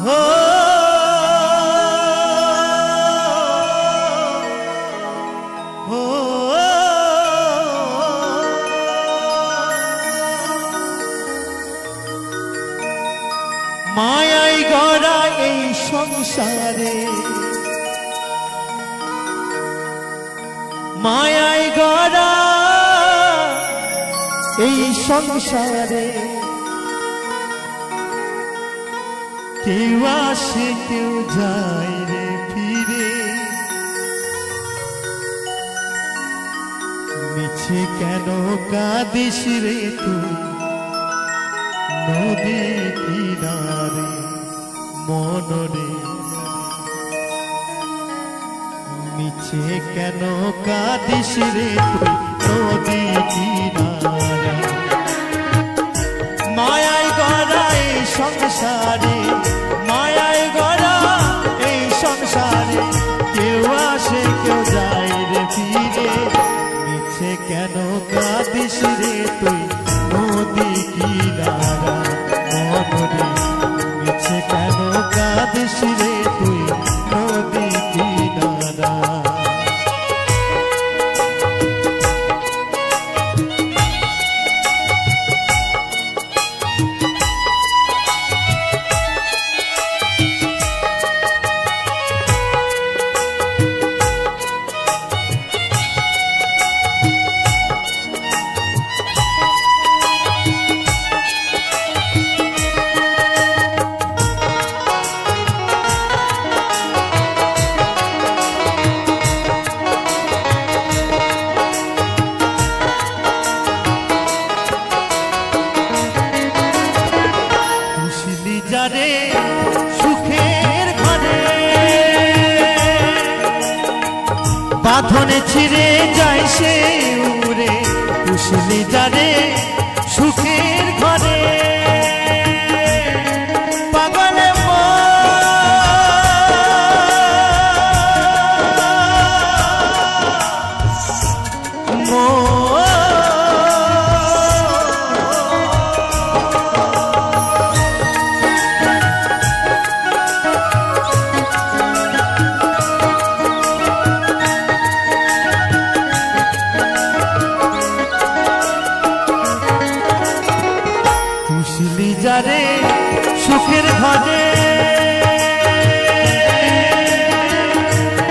हो हो मायाई गड़ा এই সংসারে मायाई गड़ा এই সংসারে কেউ আসে কেউ যায় রে ফিরে মিছে কেন কাঁদিস রে তুই নদী কিনারে মনরে মিছে কেন কাঁদিস রে তুই নদী কিনারে মায়াই গড়া এই সংসারে মায়াই গড়া এই সংসারে কেউ আসে কেউ যায় রে ফিরে মিছে কেন কাঁদিস রে তুই নদী কিনারা মনরে মিছে কেন কাঁদিস রে তুই নদী কিনারা যারে সুখের ঘরে বাঁধনে ছিঁড়ে যায় সে উড়ে পুষলি যারে সুখের ঘরে পাগলে যারে সুখের ঘরে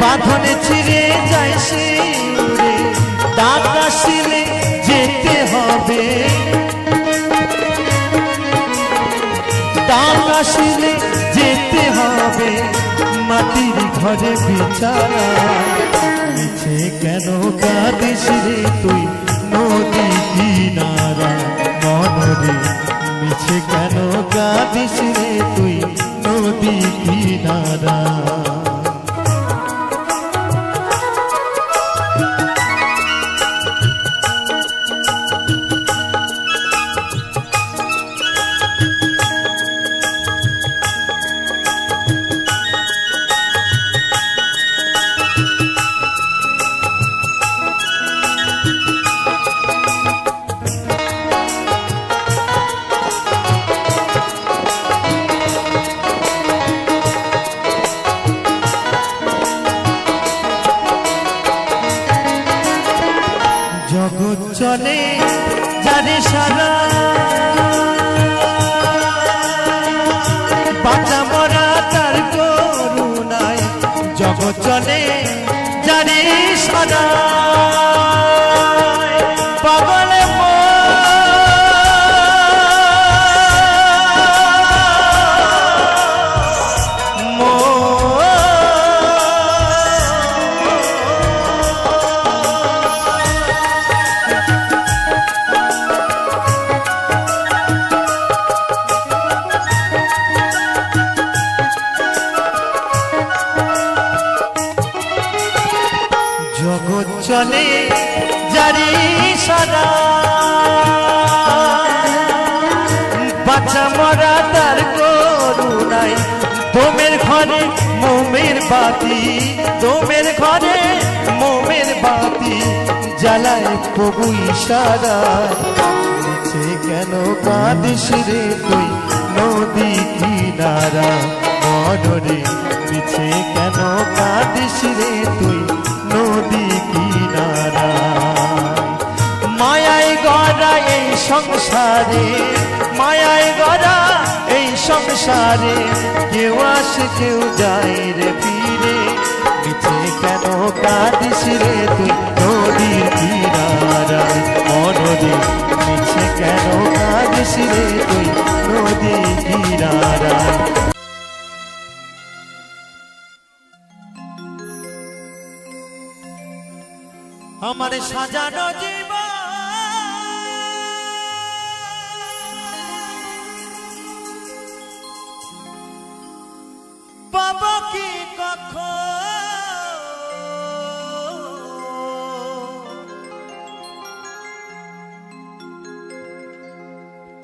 বাঁধনে ছিঁড়ে যায় সে উড়ে ডাক আসিলে যেতে হবে ডাক আসিলে যেতে হবে মাটির ঘরে বিছানা মিছে কেন কাঁদিস রে তুই নদী কিনারা মনরে মিছে কেন কাঁদিস রে তুই নদী কিনারা জগৎ চলে যারে সারা বাঁচা মরা তার করুণায় জগৎ চলে যারে সারা পাগলে জগৎ চলে যারে সারা বাঁচা মরা তার করুণায় দমের ঘরে মোমের বাতি দমের ঘরে মোমের বাতি জ্বালায় প্রভু ইশারায় মিছে কেন কাঁদিস রে তুই নদী কিনারা মনরে মিছে কেন কাঁদিস রে তুই নদী কিনারায় মায়ায় গড়া এই সংসারে মায়ায় গড়া এই সংসারে কেউ আসে কেউ যায় রে ফিরে মিছে কেন কাঁদিস রে তুই নদীর কিনারায় মনরে মিছে কেন কাঁদিস রে তুই নদীর কিনারায় আমার সাজানো জীবন পাব কি কখন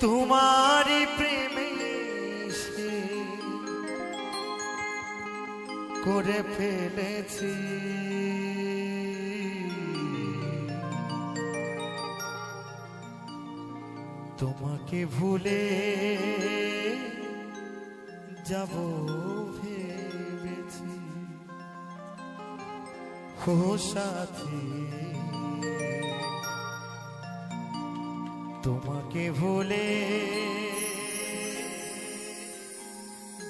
তোমারি প্রেমে সে করে ফেলেছি তোমাকে ভুলে যাব ভেবেছি ও সাথী তোমাকে ভুলে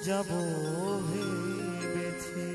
যাব ভেবেছি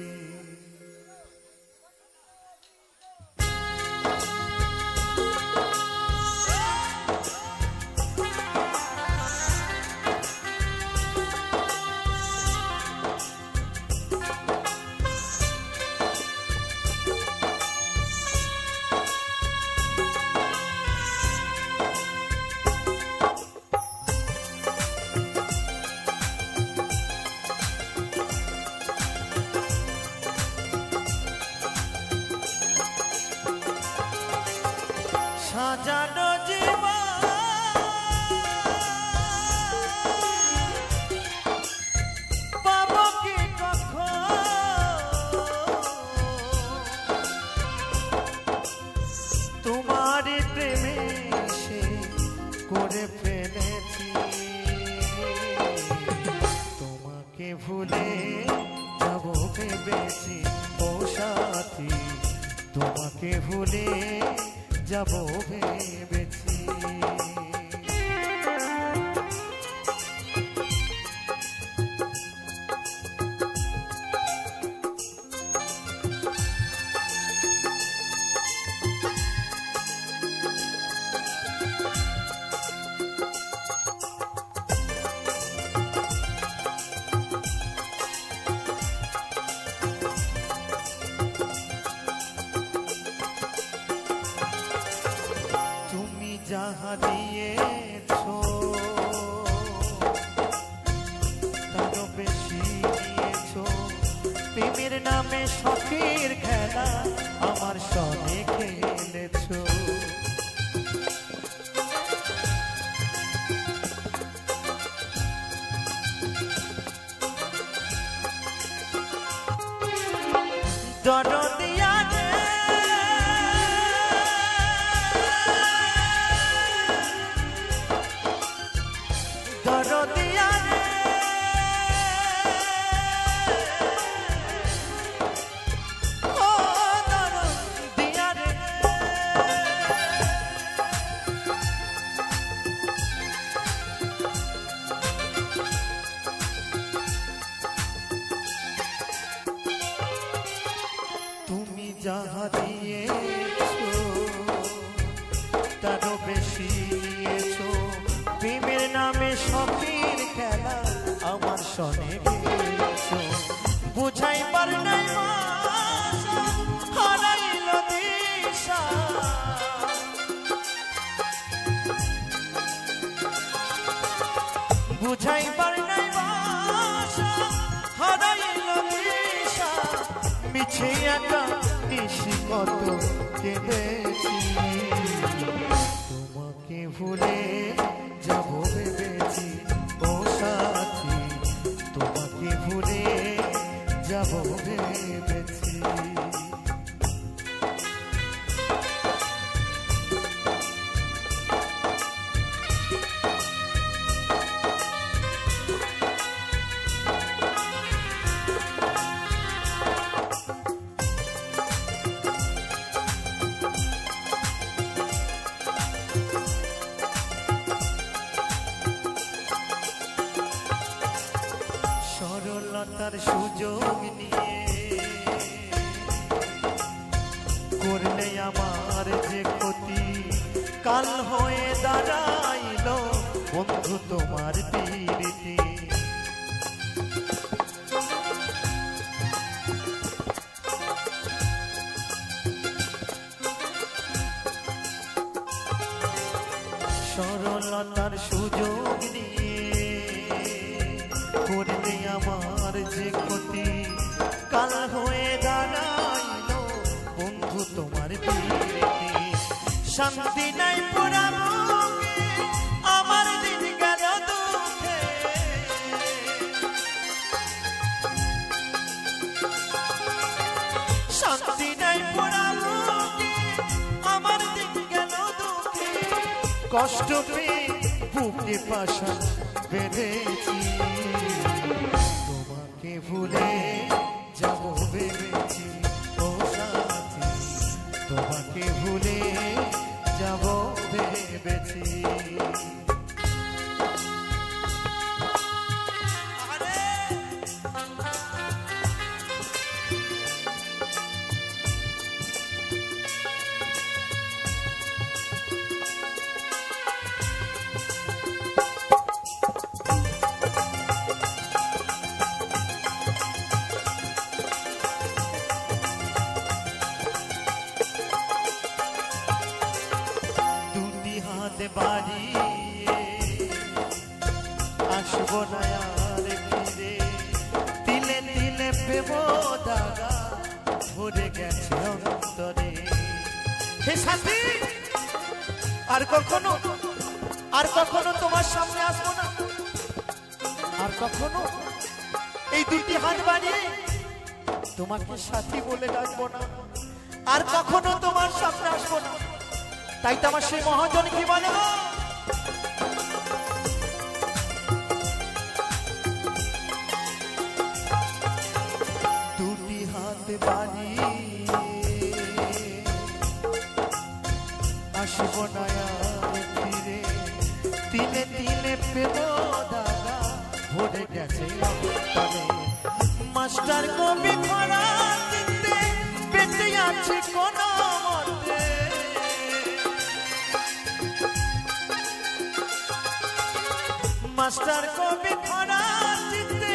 সাজানো জীবন পাব কি কখন তোমার প্রেমে সে করে ফেলেছি তোমাকে ভুলে যাব ভেবেছি ও সাথী তোমাকে ভুলে যাব ভেবেছি যাহা দিয়েছো তারও বেশি নিয়েছো প্রেমের নামে শখের খেলা আমার সনে খেলেছো দরদিয়া তুমি যাহা দিয়েছো তারও বেশি নিয়েছো প্রেমের নামে শখের খেলা আমার সনে খেলেছো বুঝাইবার নাই ভাষা হারাইল দিশা বুঝাইবার নাই ভাষা হারাইল দিশা মিছে একা নিশি কত কেঁদেছি তোমাকে ভুলে যাব ভেবেছি ও সাথী তোমাকে ভুলে যাব ভেবেছি সরলতার সুযোগ নিয়ে করলে আমার যে ক্ষতি, কাল হয়ে দাঁড়াইল বন্ধু তোমার পীড়িতি। সরলতার সুযোগ নিয়ে করলে আমার যে ক্ষতি, কাল হয়ে দাঁড়াইল বন্ধু তোমার পীড়িতি। শান্তি নাই পুরা বুকে, আমার দিন গেল দুঃখে। শান্তি নাই পুরা বুকে, আমার দিন গেল দুঃখে। কষ্ট পেয়ে বুকে পাশা বেঁধেছি, তোমাকে ভুলে যাব ভেবেছি ও সাথী, তোমাকে ভুলে যাব ভেবেছি। বাড়িয়ে আসবো না আর ফিরে, তিলে তিলে প্রেম দাগা ভরে গেছে অন্তরে। হে সাথী, আর কখনো তোমার সামনে আসবো না, আর কখনো এই দুটি হাত বাড়িয়ে তোমাকে সাথী বলে ডাকবো না, আর কখনো তোমার সামনে আসবো না। তাই তো আমার সেই মহাজন কি বলে, দুটি হাত বাড়িয়ে আসবো না আর ফিরে, তিলে তিলে প্রেম দাগা ভরে গেছে অন্তরে। মাস্টার কবি খরা চিনতে বেঁচে আছে কোন মতে, মাস্টার কবি খরা চিনতে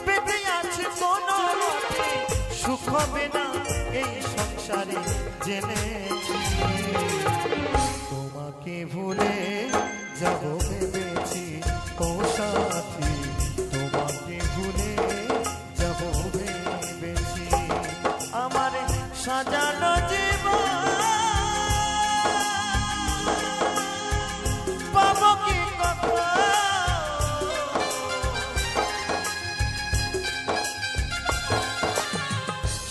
বেঁচে আছে কোন মতে। সুখ হবে না এই সংসারে জেনেছি, তোমাকে ভুলে যাব ভেবেছি ও সাথী, তোমাকে ভুলে যাব ভেবেছি। আমার সাজানো জীবন পাবো কি কখন,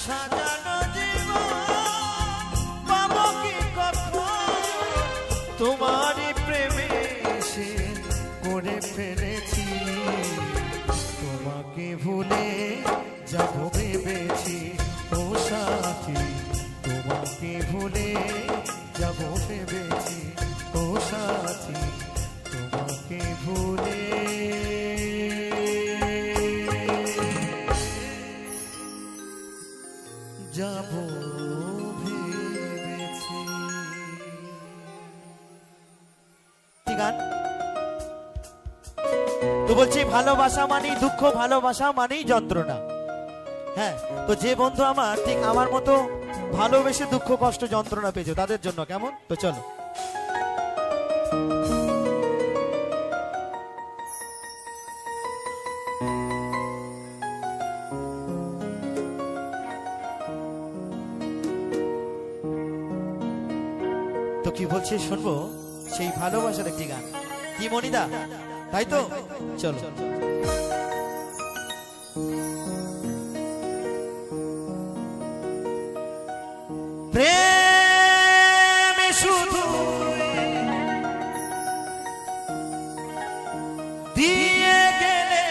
সাজানো জীবন পাবো কি কখন, তোমারই প্রেমে সে করে ফেলেছি, তোমাকে ভুলে যাব ভেবেছি ও সাথী, তোমাকে ভুলে যাব ভেবেছি ও সাথী, তোমাকে ভুলে যাব ভেবেছি। গান তো বলছি, ভালোবাসা মানেই দুঃখ, ভালোবাসা মানেই যন্ত্রণা। হ্যাঁ, তো যে বন্ধু আমার ঠিক আমার মতো ভালোবেসে দুঃখ কষ্ট যন্ত্রণা পেয়েছে তাদের জন্য কেমন, তো চলো। তো কি বলছে শুনবো, সেই ভালোবাসার একটি গান। কি মনিদা, তাই তো চলো। প্রেম শুধু দিয়ে গেলে,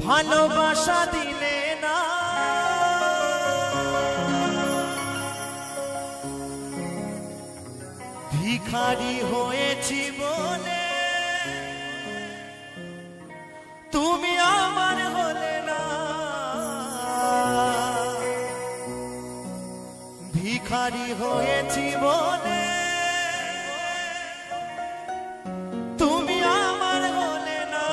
ভালোবাসা দিলে না, ভিখারি হয়েছি বলে তুমি আমার হলে না, ভিখারি হয়েছি বলে তুমি আমার হলে না।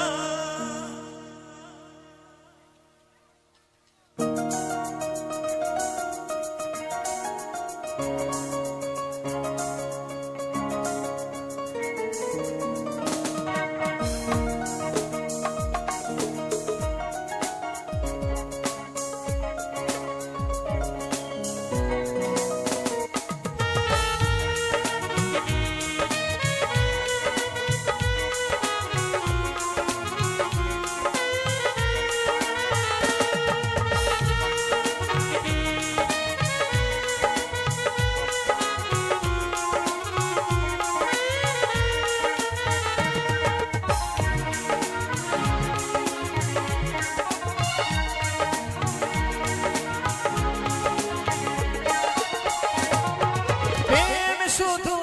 প্রেম শুধু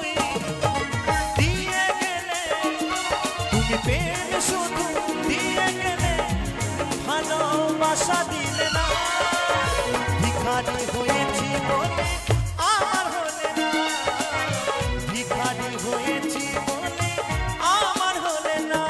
দিয়ে গেলে ভালোবাসা দিলে না, ভিখারি হয়েছি বলে আমার হলে না, ভিখারি হয়েছি বলে আমার হলে না।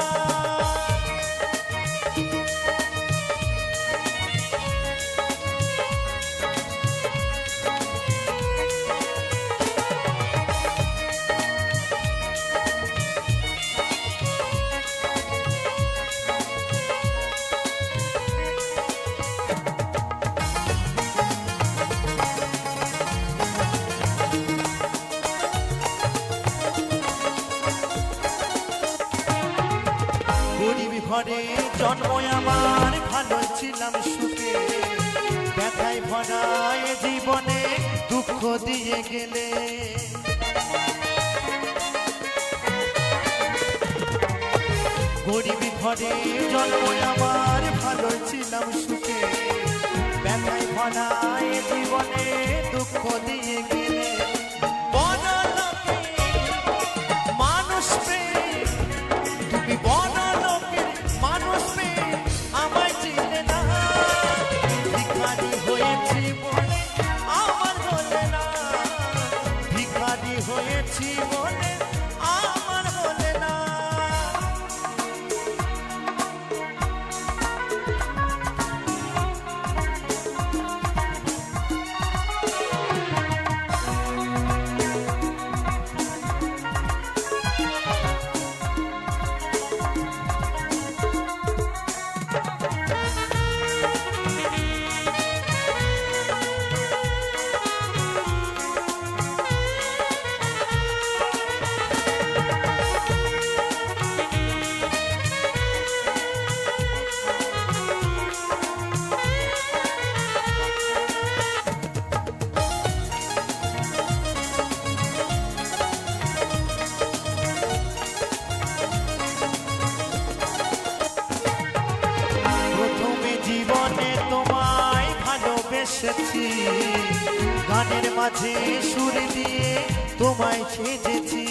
ঘরে জন্ম আমার, ভালো ছিলাম সুখে, ব্যথায় ভরা এ জীবনে দুঃখ দিয়ে গেলে। গরিব ঘরে জন্ম আমার, ভালো ছিলাম সুখে, ব্যথায় ভরা এ জীবনে দুঃখ দিয়ে গেলে। বনলোকে মানুষ প্রেম, তুমি বনলোকে মানুষ প্রেম আমায় চিনে না, ভিখারি হয়েছি বলে আমার হলে না, ভিখারি হয়েছি বলে আমার হলে না। গানের মাঝে সুর দিয়ে তোমায় ছেঁচেছি,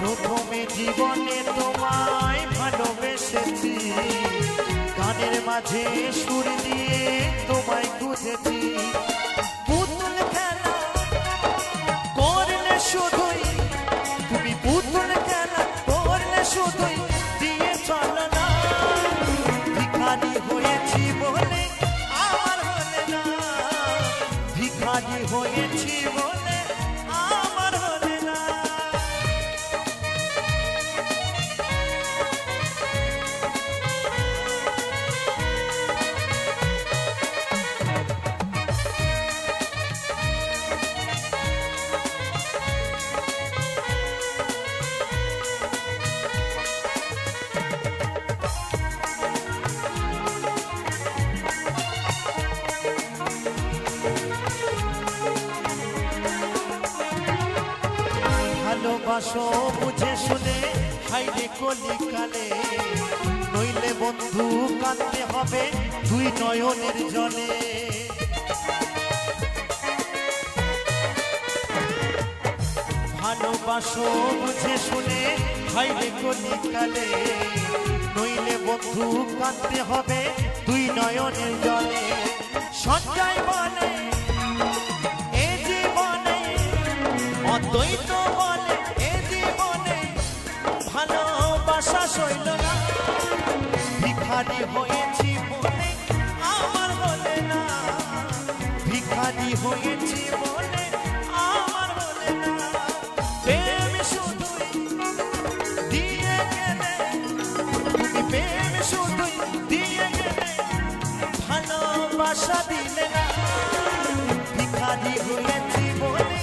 প্রথমে জীবনে তোমায় ভালোবেসেছি, গানের মাঝে সুর দিয়ে তোমায় খুঁজেছি। পুতুল খেলা করলে শুধুই, তুমি পুতুল খেলা করলে শুধুই দিয়ে চলো না, ভিখারি হয়েছি বলে আমার হলে না, ভিখারি হয়েছি বলে আমার হলে না। ভালোবাসো বুঝে শুনে হাইরে কলিকালে, নইলে বন্ধু কাঁদতে হবে দুই নয়নের জলে। ভালো ভালোবাসো বুঝে শুনে হাইরে কলিকালে, নইলে বন্ধু কাঁদতে হবে দুই নয়নের জলে। সঞ্জয় বলে এ জীবনে, অদ্বৈত বলে এ জীবনে ভালোবাসা সইল না। ভিখারি হয়েছি বলে আমার বলে না, ভিখারি হয়েছি বলে আমার বলে না। প্রেম শুধুই দিয়ে গেলে, তুমি প্রেম শুধুই দিয়ে গেলে, ভালোবাসা দিলে না। ভিখারি হয়েছি বলে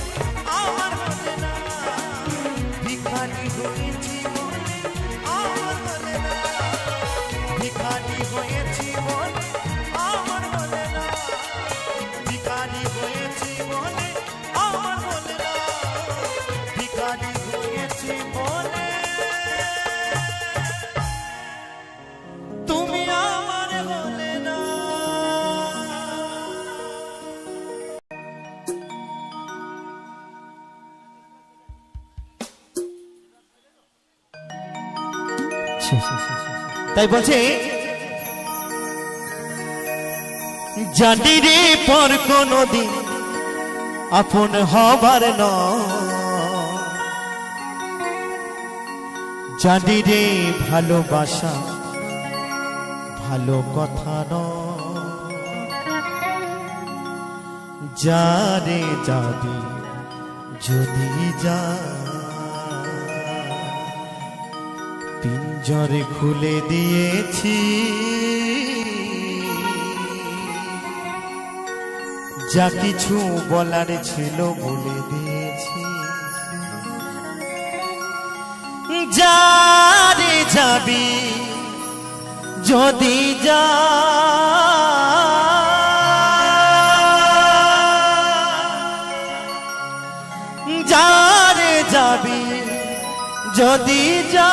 আমার বলে না, ভিখারি হয়েছি বলে আমার বলে না, ভিখারি হয়েছি বলে আমার বলে না, ভিখারি হয়েছি বলে আমার বলে না, ভিখারি হয়েছি বলে তুমি আমার বলে না। তাই বলছে জানি রে পর কোনদিন আপন হবার নয়, জানি রে ভালোবাসা ভালো কথা নয়। যারে যাবি যদি যা, পিঞ্জরে খুলে দিয়েছি, যা কিছু বলার ছিল বলে দিয়েছি। যারে যাবি যদি যা, যারে যাবি যদি যা,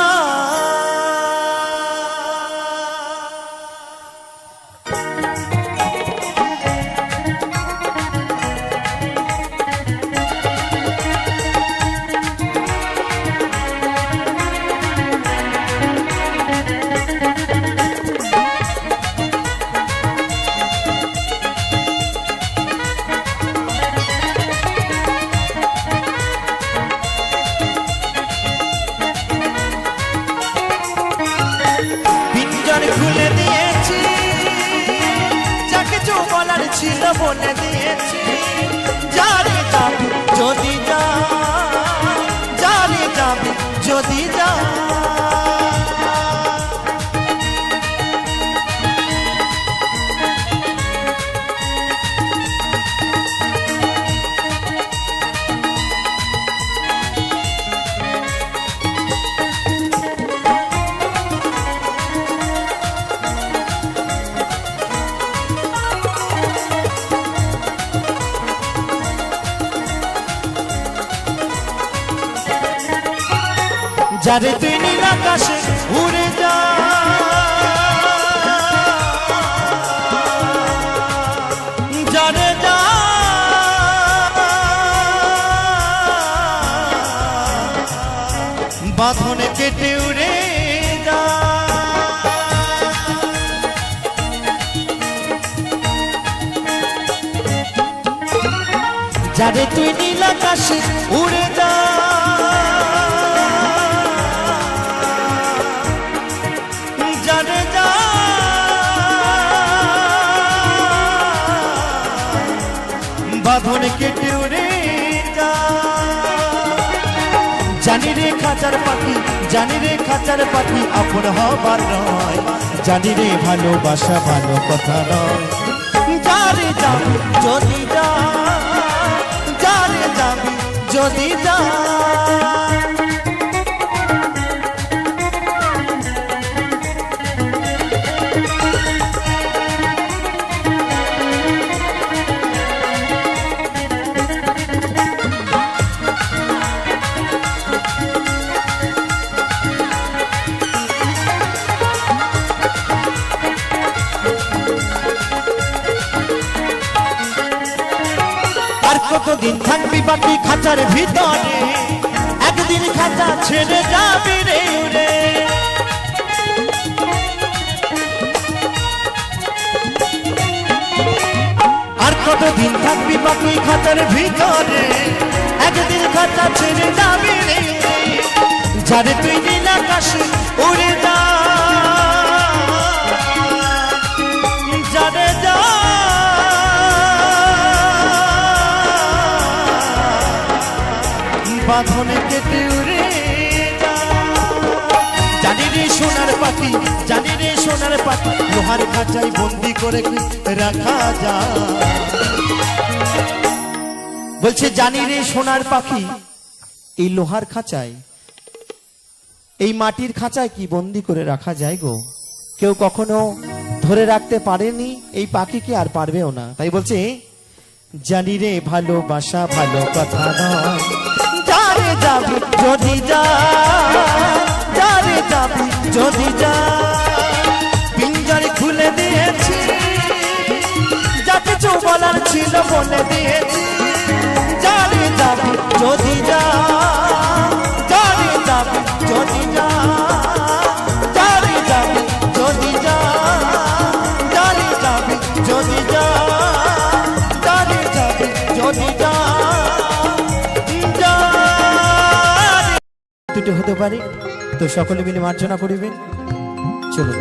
খুলে দিয়েছি, যা কিছু বলার ছিল বলে দিয়েছি। যারে যাবি যদি যা, যারে যাবি যদি যা, যারে তুই নীল আকাশে উড়ে যা, যারে যা, বাঁধনে কেটে উড়ে যা। যারে তুই নীল আকাশে উড়ে যা, যারে যা, বাঁধনে কেটে উড়ে যা। জানি রে খাঁচার পাখি, জানি রে খাঁচার পাখি আপন হবার নয়, জানি রে ভালোবাসা ভালো কথা নয়। যারে যাবি যদি যা, যারে যাবি যদি যা, কতদিন থাকবি বাকি খাঁচার ভিতরে, একদিন খাঁচা ছেড়ে যাবি রে উড়ে, আর কতদিন থাকবি পাখি খাঁচার ভিতরে, একদিন খাঁচা ছেড়ে যাবি রে উড়ে, যারে তুই নীল আকাশে উড়ে যা, যারে যা বাঁধনে কেটে উড়ে যা। জানি রে সোনার পাখি, জানি রে সোনার পাখি, লোহার খাঁচায় বন্দি করে রাখা যায়। বলছে জানি রে সোনার পাখি, এই লোহার খাঁচায়, এই মাটির খাঁচায় কি বন্দি করে রাখা যায় গো? কেউ কখনো ধরে রাখতে পারেনি এই পাখিকে, আর পারবেও না। তাই বলছে জানি রে ভালোবাসা ভালো কথা নয়, যারে যাবি যদি যা, যারে যাবি যদি যা, পিঞ্জরে খুলে দিয়েছি, যা কিছু বলার ছিল বলে দিয়েছি, যারে যাবি যদি যা, যারে যাবি যদি যা, যারে যাবি যদি যা, যারে যাবি যদি যা, যারে যাবি যদি যা। দুটো হতে পারে তো সকলে মিলে মার্জনা করিবেন। চলুন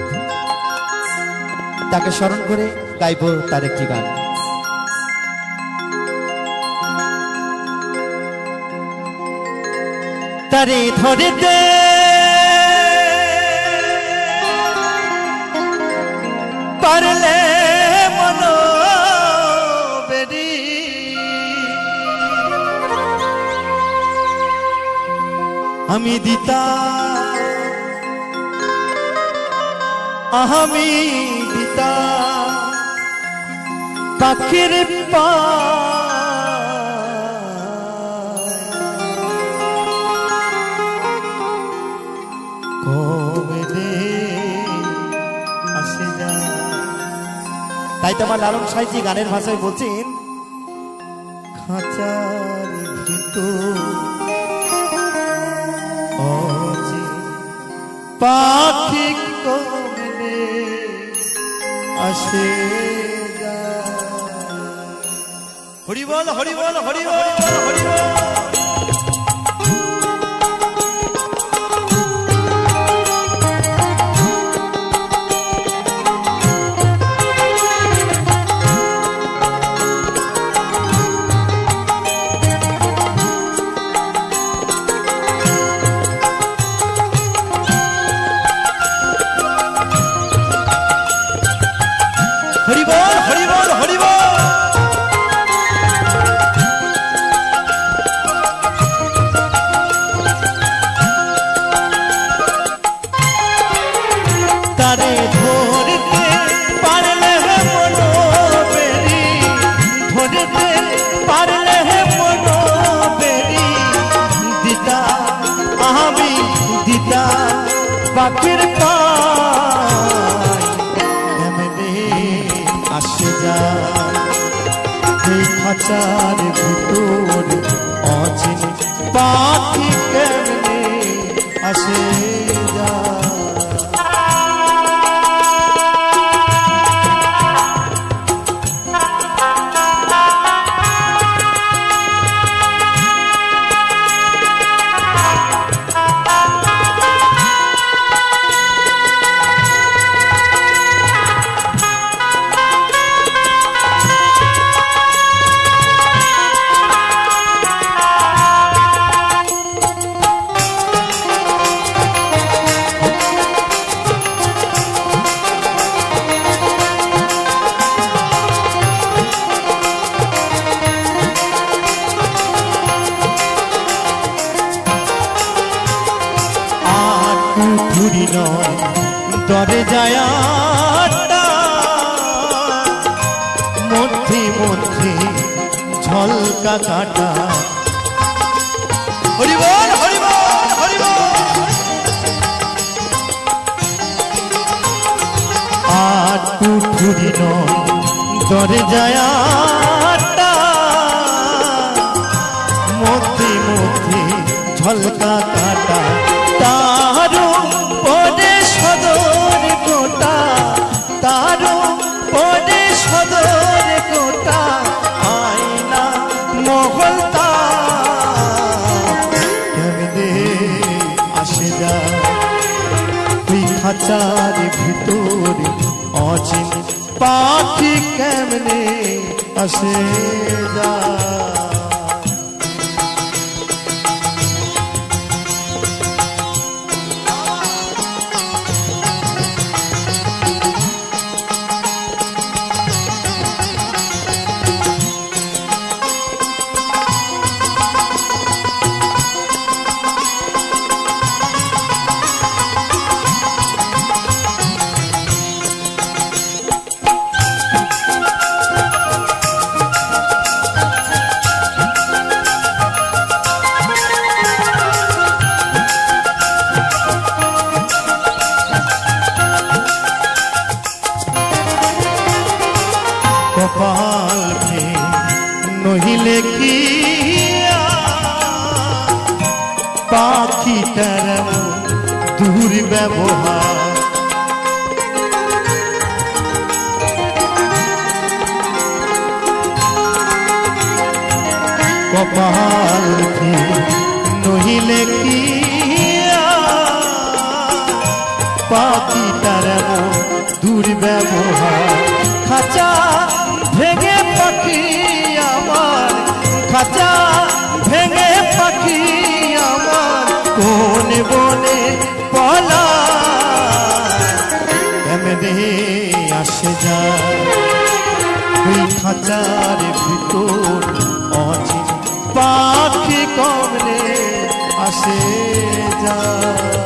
তাকে স্মরণ করে গাইব তার একটি গান। তারে ধরে দে পারলে মনো বেরি, আমি দিতা আমি দিতা পাখির পা, কবে দে আসে যা। তাই তো আমার লালন সাঁইজি গানের ভাষায় বলছেন, খাঁচার ভিতর পাখি কমলে আসে যা। হরি বল হরি বল হরি বল হরি বল। তারে ধরতে পারলে মনো বেরি, ধরতে পারলে মনো বেরি, দিতা আমি দিতা পাখির পামে আসে যা। এই খাঁচার ভিতর অচিনে পাখি কেমনে আসে যা। ঘুরি নয় দরে যায় মধ্যে মধ্যে ঝলকা কাটা। হরি বল হরি বল হরি বল। আর ঘুরি নয় দরে যায় মধ্যে মধ্যে ঝলকা কাটা তারও পরে সদর কোটা তারও পরে সদর কোটা আয়না মহলতা কেমনে আসে যা ওই খাঁচার ভিতরে অচিন পাখি কেমনে আসে যা কপাল ভে নহিলে কি পাখিটার দূর ব্যবহার কপাল ভে নহিলে কি পাখিটার দূর ব্যবহার খাঁচা ভেঙে পাখি আমার খাঁচা ভেঙে পাখি আমার কোন বনে পলা কেমনে আসে যায় ওই খাঁচার ভিতর অচিন পাখি কমনে আসে যায়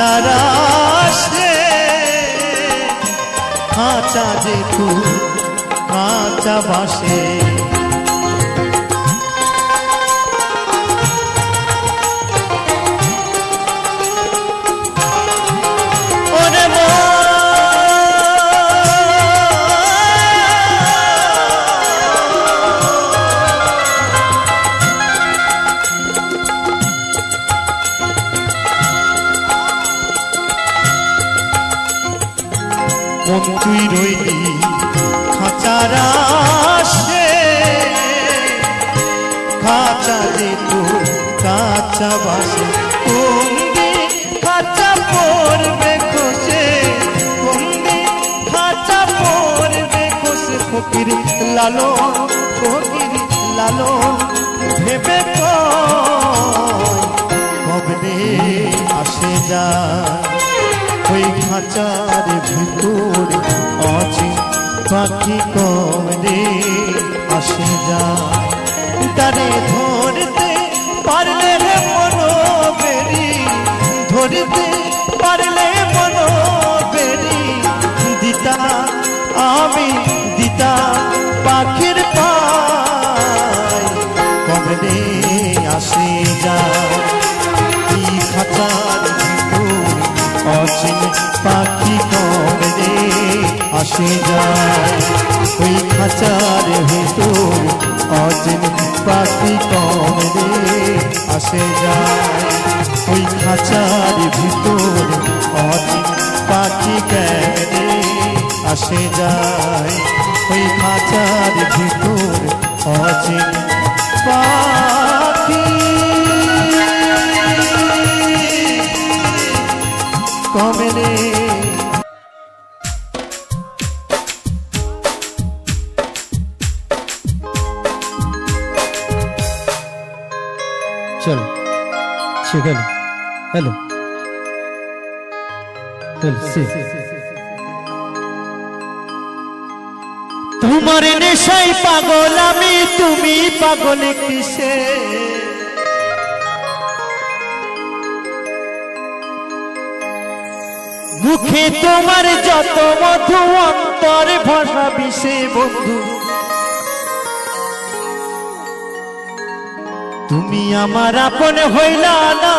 খাঁচারাশে খাঁচা যেতু কাঁচা বাসে মন তুই রইলি খাঁচারাশে খাঁচা যেতু কাঁচা বাসে কোনদিন খাঁচা পড়বে খসে কোনদিন খাঁচা পড়বে খসে ফকির লালন ভেবে কবে আসে যায় ওই খাঁচার ভিতর অচিন পাখি কমনে আসে যায় তারে ধরতে পারলে মনো বেরি ধরতে পারলে মনো বেরি দিতা আমি দিতা পাখির পায় কমনে আসে যায় এই খাঁচার অচিন পাখি কমনে আসে যায় ওই খাঁচার ভিতর অচিন পাখি কমনে আসে যায় ওই খাঁচার ভিতর অচিন পাখি কেমনে আসে যায় ওই খাঁচার ভিতর অচিন পাখি কমনে চলো সেখানে হ্যালো তোমার নেশায় পাগল আমি, তুমি পাগল কিসে? মুখে তোমার যত মধু, অন্তরে ভাষা বিষে বন্ধু। তুমি আমার আপন হইলা না,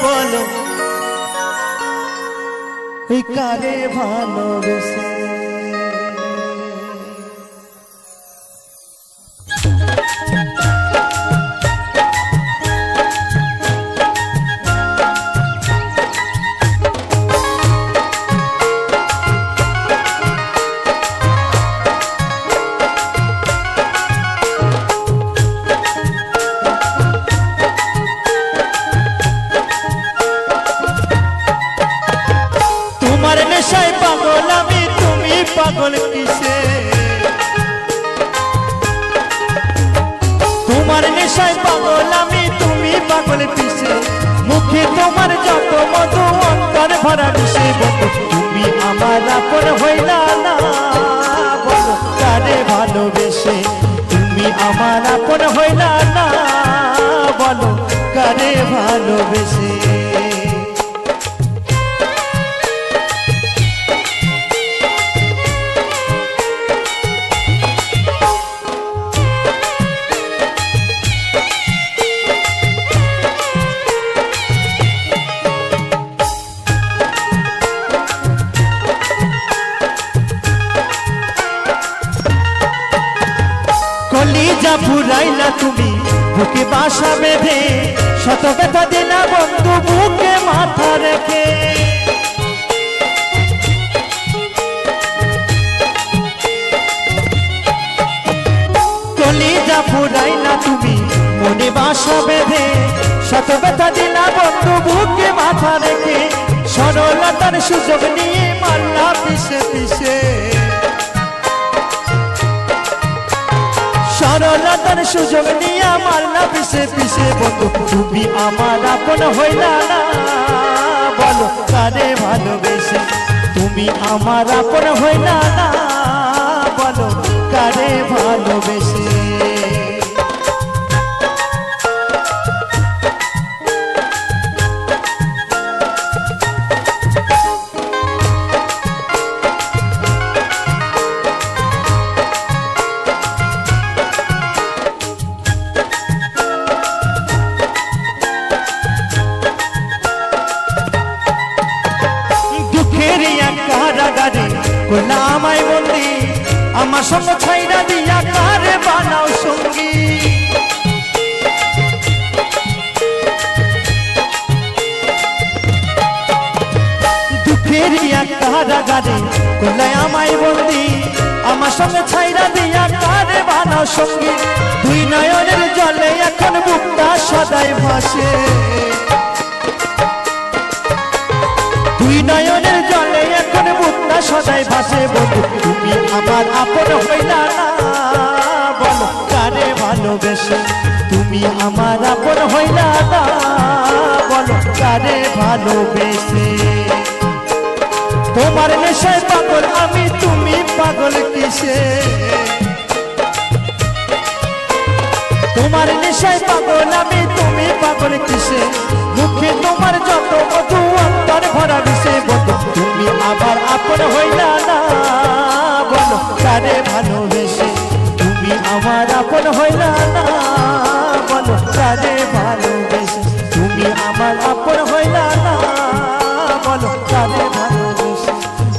বলো এই কারে ভালোবেসে? তোমার নেশায় পাগল আমি, তুমি পাগল কিসে? তোমার নেশায় পাগল আমি, তুমি পাগল কিসে? মুখে তোমার যত মধু, অন্তর ভরা বিষে বন্ধু। তুমি আমার আপন হইলা না, বলো কারে ভালোবেসে? তুমি আমার আপন হইলা না, বলো কারে ভালোবেসে? কলিজা ফুরাইলা তুমি বুকে বাসা বেঁধে, শত ব্যথা দিলা বন্ধু বুকে মাথা রেখে। কলিজা ফুরাইলা তুমি মনে বাসা বেঁধে, শত ব্যথা দিলা বন্ধু বুকে মাথা রেখে। সরলতার সুযোগ নিয়ে মাল্লা পিছে পিছে, সরলতার সুযোগ নিয়ে মাল্লা পিছে পিছে বন্ধু। তুমি আমার আপন হইলা না, বলো কারে ভালোবেসে? তুমি আমার আপন হইলা না, বলো কারে ভালোবেসে? কারাগারে করলা আমায় বন্দি, আমার সঙ্গ ছাইরা দিয়া কারে বানাও সঙ্গী। দুঃখের কারাগারে করলা আমায় বন্দি, আমার সঙ্গে ছাইরা দিয়া কারে বানাও সঙ্গী। দুই নয়নের জলে এখন বুকটা সদাই ভাসে, দুই নয়নের জলে এখন বুকটা সদাই ভাসে বন্ধু। তুমি আমার আপন হইলা না, বলো কারে ভালোবেসে? তুমি আমার আপন হইলা না, বলো কারে ভালোবেসে? তোমার নেশায় পাগল আমি, তুমি পাগল কিসে? তোমার নেশায় পাগল আমি, তুমি পাগল কিসে? মুখে তোমার যত মধু, অন্তর ভরা বিষে বন্ধু। তুমি আবার আপন হইলা না, বলো কারে ভালোবেসে? তুমি আমার আপন হইলা না, বলো কারে ভালোবেসে? তুমি আমার আপন হইলা না, বলো কারে ভালোবেসে?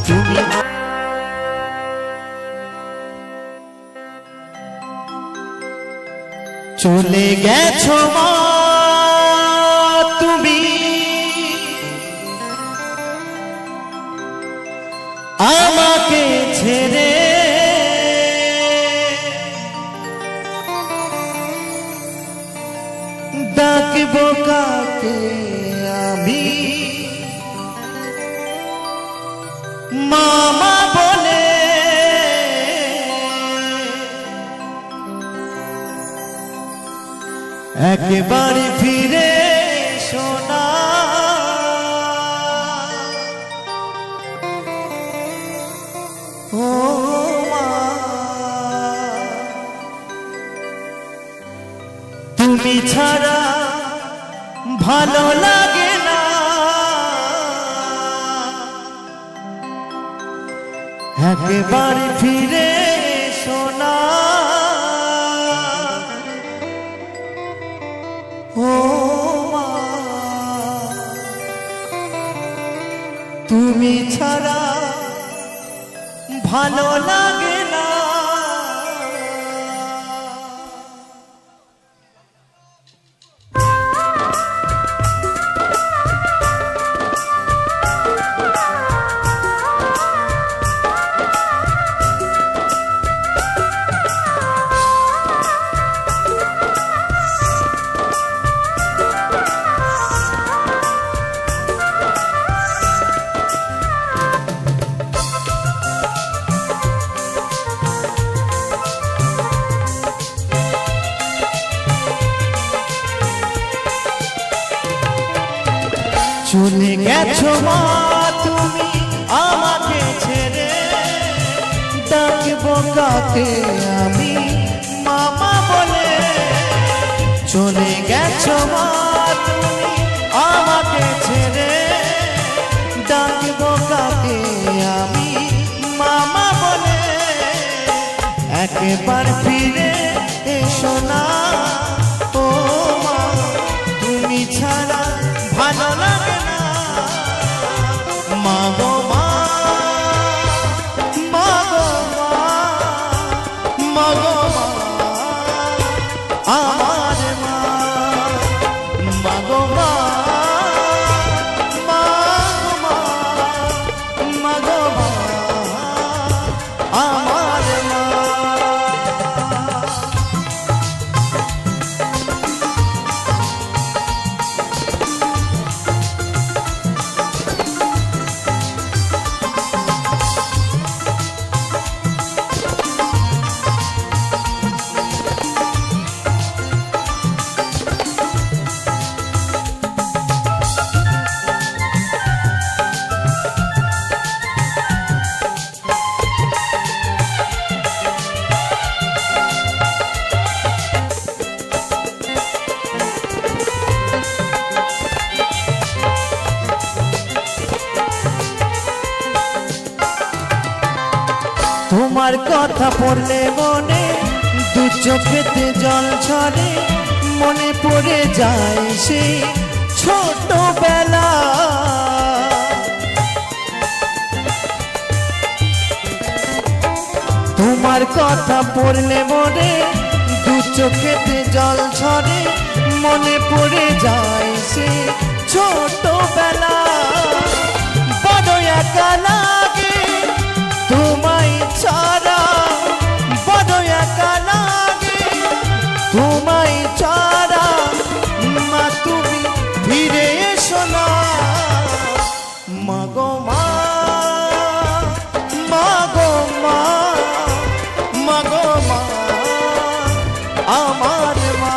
তুমি চলে গেছো মা তুমি, আমাকে ছেড়ে। ডাকবো কাকে আমি মামা বলে? একবারে ফিরে শোনা ও মা, তুমি ছাড়া ভালো লাগে না, একবারে ফিরে শোনা ও মা, তুমি ছাড়া ভালো লাগে না। চলে গেছো মা তুমি আমাকে ছেড়ে, ডাকবো কাকে আমি মামা বলে। চলে গেছো মা তুমি আমাকে ছেড়ে, ডাকবো কাকে আমি মামা বলে। একবার ফিরে এসো না ও মা, তুমি ছাড়া ভালো লাগে না। মাগো মা, মাগো মা, মাগো মা, আমার মা, মাগো মা, মাগো মা, মাগো মা, আমার মা। তোমার কথা পড়লে মনে দু চোখেতে জল ঝরে, মনে পড়ে যায় সেই ছোটবেলা। তোমার কথা পড়লে মনে দু চোখেতে জল ঝরে, মনে পড়ে যায় সেই ছোটবেলা। বড় একা লাগে তোমায় ছাড়া, বড় একা লাগে তোমায় ছাড়া। মা তুমি ফিরে এসো না, মাগো মা, মাগো মা, মাগো মা, আমার মা,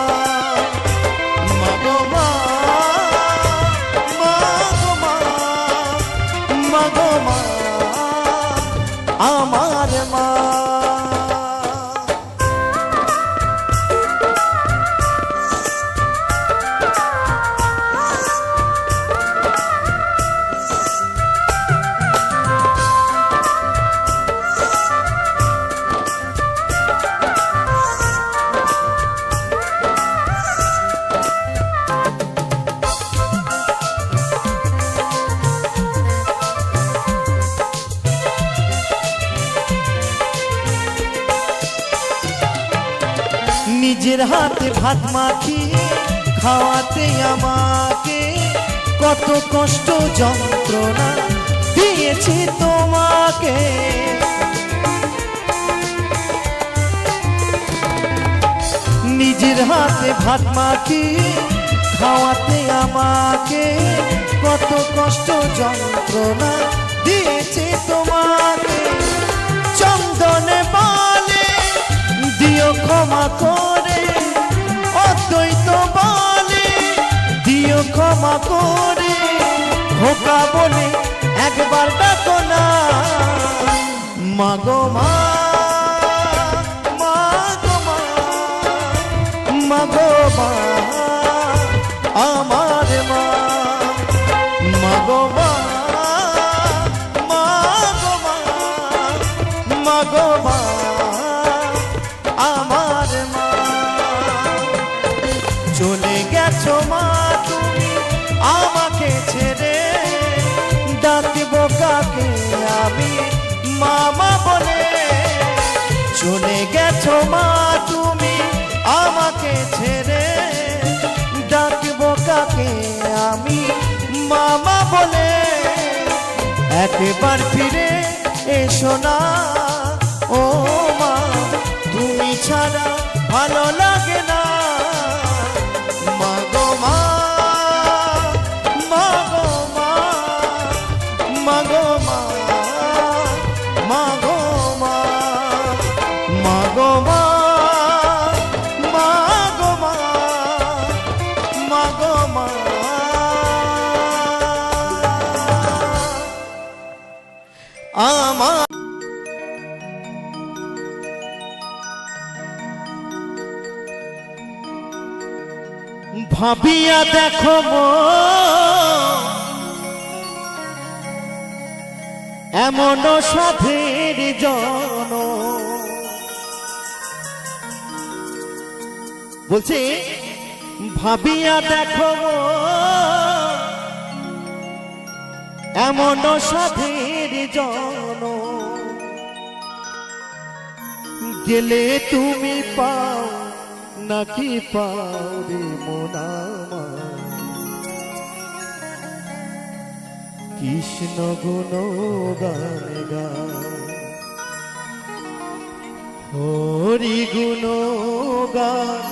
মাগো মা, মাগো মা, মাগো মা, আমার মা। নিজের হাতে ভাত মাখিয়ে খাওয়াতে আমাকে, কত কষ্ট যন্ত্রণা দিয়েছি তোমাকে। নিজের হাতে ভাত মাখিয়ে খাওয়াতে আমাকে, কত কষ্ট যন্ত্রণা দিয়েছি তোমাকে। চন্দনে বলে দিও ক্ষমা করে, অদ্বৈত করে খোকা বলে একবার ডাকো না। মাগো মা, মাগো মা, মাগো মা, আমার মা। মাগো মা, মাগো মা, মাগো মা, আমার মা। চলে গেছো মা তুমি আমাকে ছেড়ে, ডাকব কাকে আমি মামা বলে। চলে গেছো মা তুমি আমাকে ছেড়ে, ডাকব কাকে আমি মামা বলে। একবার ফিরে এসো না ও মা, তুমি ছাড়া ভালো লাগে না। মাগো মা, মাগো মা, মাগো মা, মাগো মা, মাগো মা, মাগো মা, মাগো মা। আমার ভাবিয়া দেখো এমন সাধের জন, বলছে ভাবিয়া দেখো এমন সাধের জন, গেলে তুমি পাও নাকি পাও রে মন আমার। কৃষ্ণ গুণ গান গান, হরি গুণ গান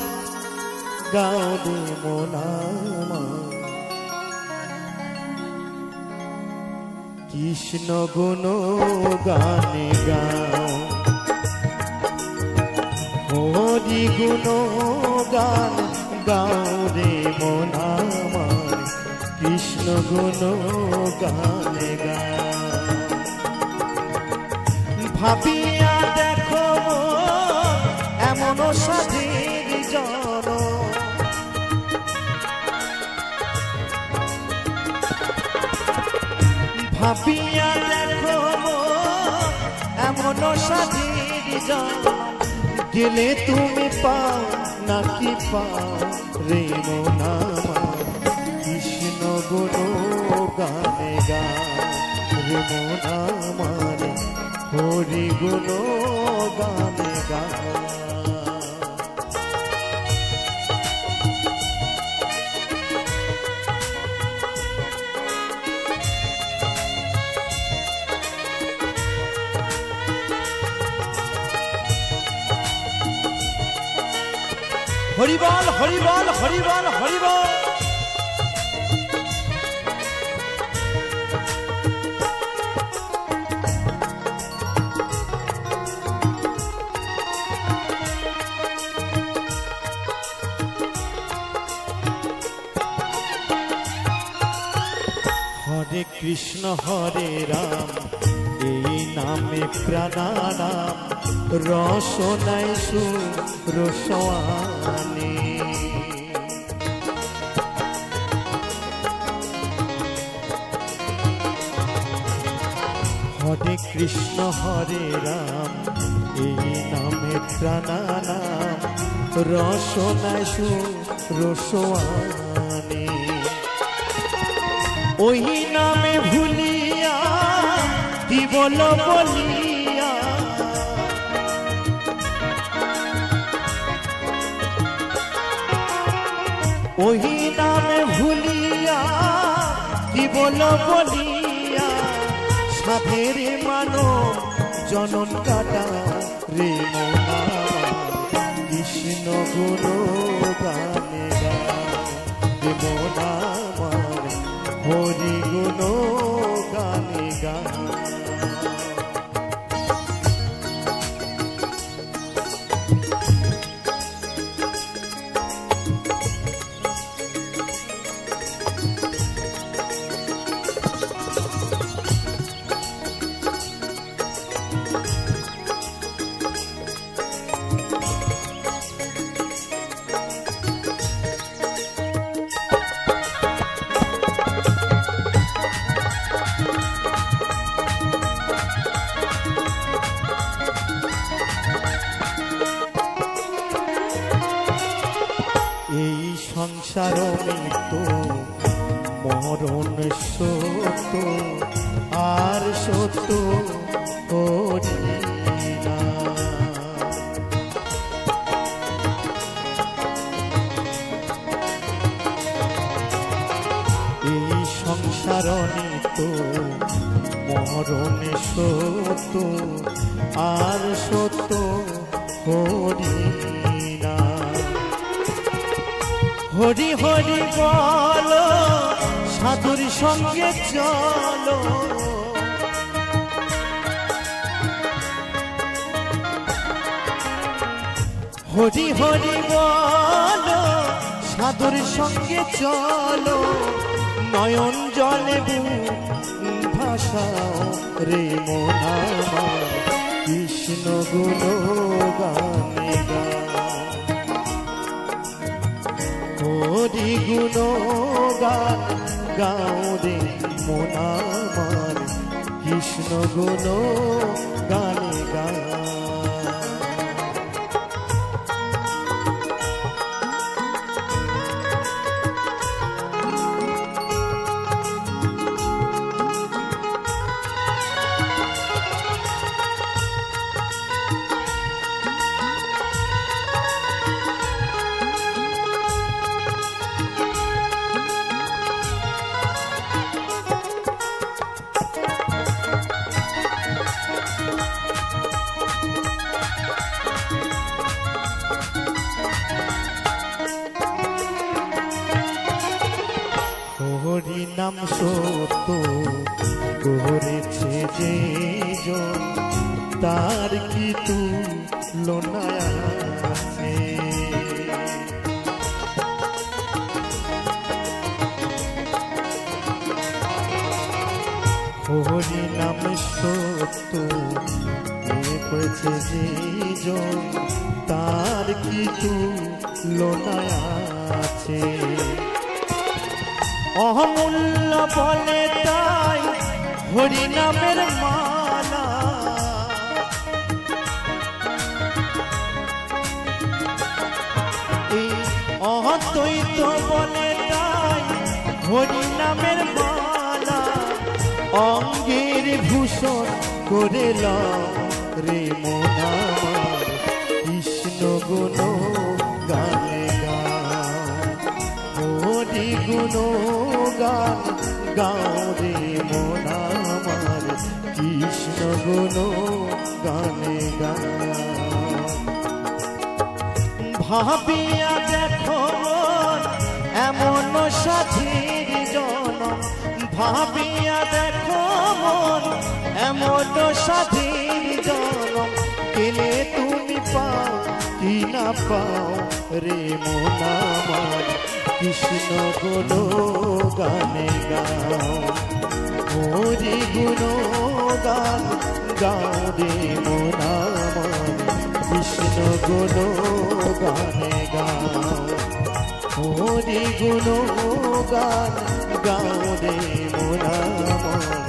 গাও রে মন আমার। কৃষ্ণ গুণ গান গাও, হরি গুণ গান গাও রে মন আমার। কৃষ্ণ গুণ গান গাও। ভাবিয়া দেখো এমন সাধের জন, ভাবিয়া দেখো এমন সাধের জন, গেলে তুমি পাও নাকি পাও রে মন আমার। কৃষ্ণ গুণ গানে গান রে মন আমার, হরি গুণ গানে গান। হরিবল হরিবল হরিবল হরিবল। হরে কৃষ্ণ হরে রাম, এই নামে প্রাণারাম। রসনাই সুরসওয়ানি, হরে কৃষ্ণ হরে রাম, এই নামে প্রাণারাম। রসনাই সুরসওয়ানি, ওই নামে ভুলিয়া কি বল বলিয়া। ওই নামে ভুলিয়া কি বল বলিয়া। সাধের মানো জনন কাটা রে মোনা। কৃষ্ণ গুণ গানে রে মোনা, হরি গুণ গানে গান। সংসার মৃত্যু মরণ সত্য আর সত্য করি না। এই সংসার মৃত্যু মরণ সত্য আর সত্য করি না। হরি হরি বলো সাধুর সঙ্গে চলো, হরি হরি বলো সাধুর সঙ্গে চলো, নয়ন জলে ভাষাও রে মন আমার কৃষ্ণ গুণ গানে হরি গুণ গান গাও রে মন আমার কৃষ্ণ গুণ গানে গা। হরি নাম সত্য করেছে যে জন, তার কি তুলনা আছে। হরি নাম সত্য করেছে যে জন, তার কি তুলনা আছে। অমূল্য বলে তাই হরি নামের মালা, এই অদ্বৈত বলে তাই হরি নামের মালা, অঙ্গের ভূষণ করে রে মন আমার কৃষ্ণ গুণ গানে গা। হরি গুণ গান গাও রে মন আমার কৃষ্ণ গুণ গানে গা। ভাবিয়া দেখো এমন সাথীর জনম, ভাবিয়া দেখো মন এমন সাথীর জনম, পেলে তুমি পাও কি না পাও রে মন আমার কৃষ্ণ গুণ গানে গাও। হরি গুণ গান গাও রে মন আমার কৃষ্ণ গুণ গানে গাও। হরি গুণ গান গাও রে মন আমার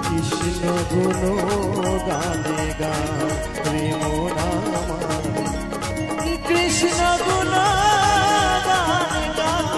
কৃষ্ণ গুণ গানে গাও রে মন আমার কৃষ্ণ গুণ গানে গাও।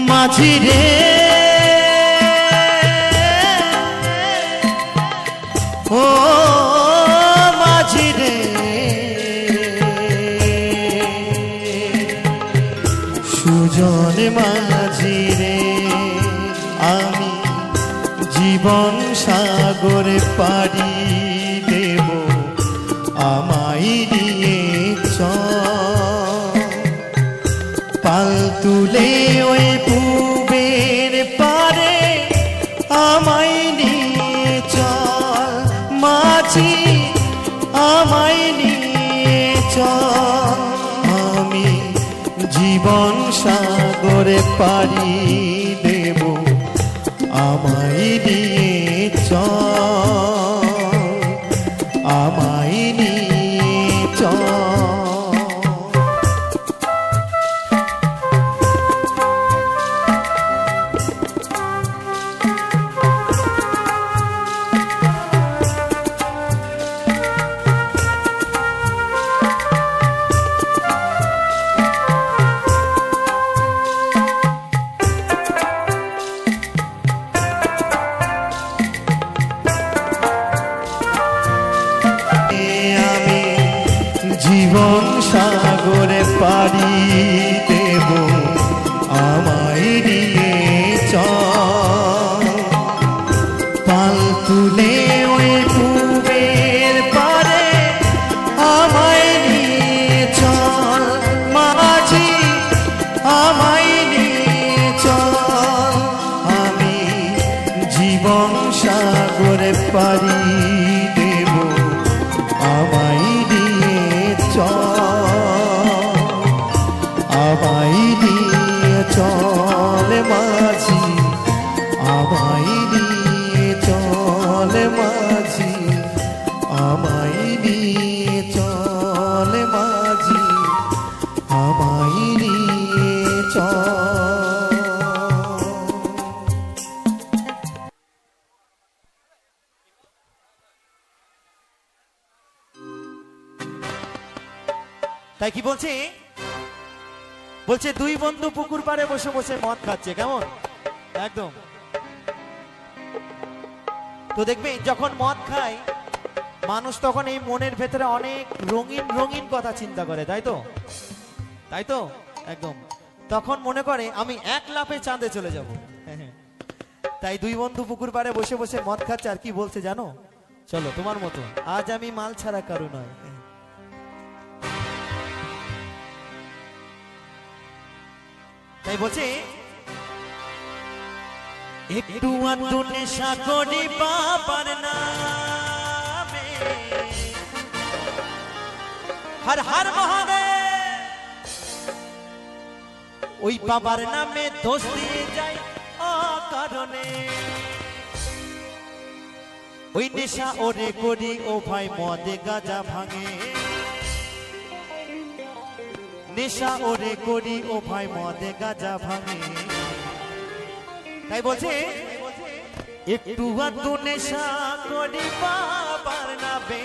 মাঝি রে আমি জীবন সাগরে পাড়ি দেব আমায় নিয়ে চল পাল তুলে ওই পুবের পারে আমায় নিয়ে চল মাঝি আমায় নিয়ে চল আমি জীবন সাগরে পাড়ি দেব আমায় নিয়ে চল আমায় নিয়ে চল জীবন সাগরে পাড়ি দেব আমায় নিয়ে চল পাল তুলে ওই পুবের পারে আমায় নিয়ে চল মাঝি আমায় নিয়ে চল আমি জীবন সাগরে পাড়ি দেব আমায় আমায় নিয়ে চল মাঝি আমায় নিয়ে চল মাঝি আমায় নিয়ে চল মাঝি আমায় নিয়ে চল তাই কি বলছে বলছে দুই বন্ধু পুকুর পাড়ে বসে বসে মদ খাচ্ছে কেমন একদম তো দেখবে যখন মদ খায় মানুষ তখন এই মনের ভেতরে অনেক রঙিন রঙিন কথা চিন্তা করে তাই তো একদম তখন মনে করে আমি এক লাফে চাঁদে চলে যাব তাই দুই বন্ধু পুকুর পাড়ে বসে বসে মদ খাচ্ছে আর কি বলছে জানো চলো তোমার মতো আজ আমি মাল ছাড়া কারো নয় তাই বলছে একটু আধটু নেশা করি বাবার নামে হর হর মহাদেব ওই বাবার নামে দোষ দিয়ে যাই অকারণে ওই নেশা ওরে করি ও ভাই মদে গাঁজা ভাঙে নেশা ওরে করি ও ভাই মদে গাঁজা ভাঙে তাই বলছে একটু আধটু নেশা করি বাবার নামে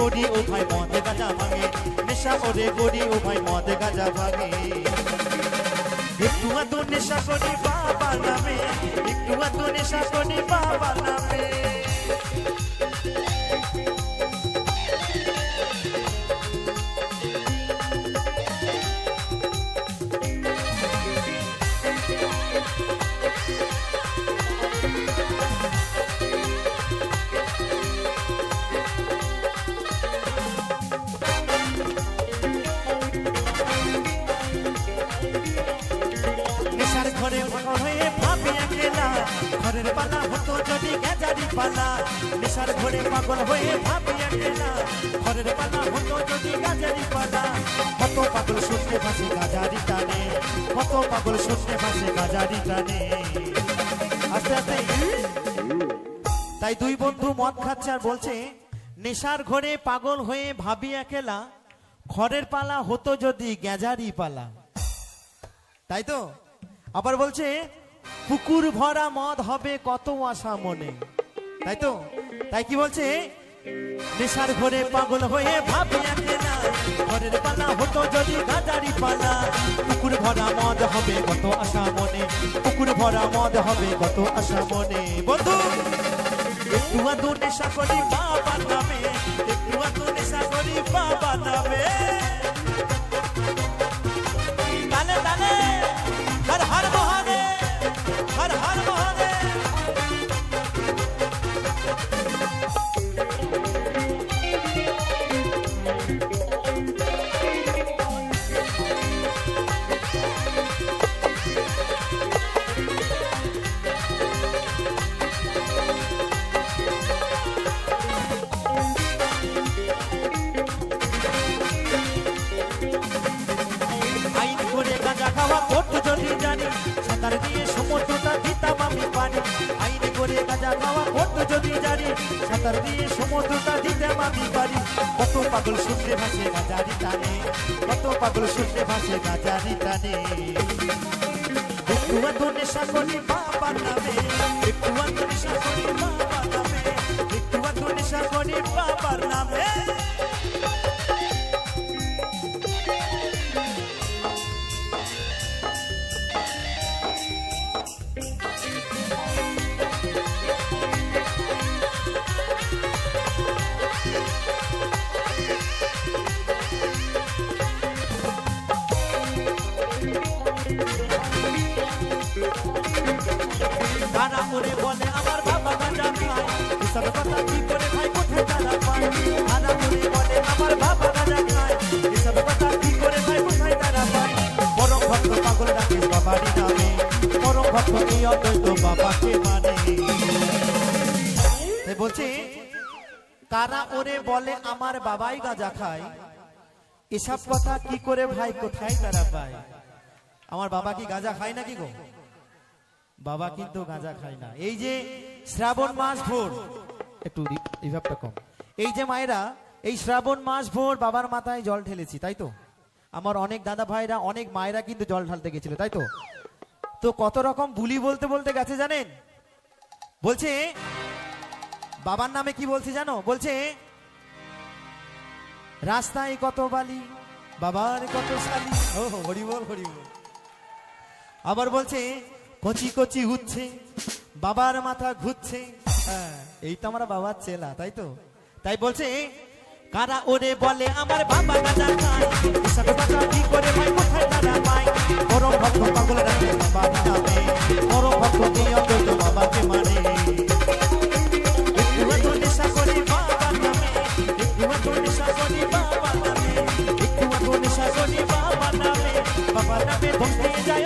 করি ও ভাই মদে গাঁজা ভাঙে নেশা ওরে করি ও ভাই মদে গাঁজা ভাঙে একটু আধটু নেশা করি বাবার নামে একটু আধটু নেশা করি বাবার নামে ঘরের পালা হতো যদি গেজারি পালা নেশার ঘরে পাগল হয়ে ভাবি একলা ঘরের পালা হতো যদি গেজারি পালা কত পাগল শুনতে ভাসে গাজারি টানে কত পাগল শুনতে ভাসে গাজারি টানে আস্তে আস্তে তাই দুই বন্ধু মদ খাচ্ছে আর বলছে নেশার ঘরে পাগল হয়ে ভাবি একলা ঘরের পালা হতো যদি গেজারি পালা তাই তো আবার বলছে পুকুর ভরা মদ হবে কত আশা মনে তাই তো তাই কি বলছে নেশার ঘরে পাগল হয়ে ভাবি একলা ঘরের পালা হতো যদি গেজারি পালা পুকুর ভরা মদ হবে কত আশা মনে পুকুর ভরা মদ হবে কত আশা মনে বন্ধু একটু আধটু নেশা করি বাবা নামে একটু আধটু নেশা করি বাবা নামে তালে তালে হর হর মহাদেব হর হর মহাদেব সাঁতার দিয়ে সমুদ্রটা দিতাম আমি পানি আইনে করে গাঁজা খাওয়া করতো যদি জানি সাঁতার দিয়ে সমুদ্রটা দিতাম আমি পারি কত পাগল শুনতে ভাসে গাজারি টানে কত পাগল শুনতে ভাসে গাজারি টানে একটু আধটু নেশা করি বাবার নামে একটু আধটু নেশা করি বাবার নামে একটু আধটু নেশা করি বাবার নামে তারা করে বলে আমার বাবা গাঁজা খায় এসব কথা কি করে ভাই কোথায় তারা পায় তারা করে বলে আমার বাবা গাঁজা খায় এসব কথা কি করে ভাই কোথায় তারা পায় পরম ভক্ত পাগল রাখে বাবারই নামে পরম ভক্ত এই অদ্বৈত বাবাকে মানে বলছে কারা ওরে বলে আমার বাবাই গাঁজা খায় এসব কথা কি করে ভাই কোথায় তারা পায় আমার বাবা কি গাঁজা খায় নাকি গো বাবা কিন্তু গাঁজা খায় না এই যে শ্রাবণ মাস ভোর একটু রিভাবটা কম এই যে মায়েরা এই শ্রাবণ মাস ভোর বাবার মাথায় জল ঢেলেছি তাই তো আমার অনেক দাদা ভাইরা অনেক মায়েরা কিন্তু জল ঢালতে গেছিল তাই তো তো কত রকম বুলি বলতে বলতে গেছে জানেন বলছে বাবার নামে কি বলছে জানো বলছে রাস্তায় কত বালি বাবার কত শালি ও হরি বল হরি বল আবার বলছে কচি কচি হচ্ছে বাবার মাথা ঘুরছে এই তো আমার বাবার চেলা তাই তো তাই বলছে কারা ওরে বলে আমার বাবা গাঁজা খায় এসব কথা কি করে ভাই কোথায় তারা পায় পরম ভক্ত পাগল রাখে বাবার নামে পরম ভক্ত এই অদ্বৈত বাবাকে মানে একটু আধটু নেশা করি বাবার নামে একটু আধটু নেশা করি বাবার নামে একটু আধটু নেশা করি বাবার নামে বাবার নামে ধস দিয়ে যায়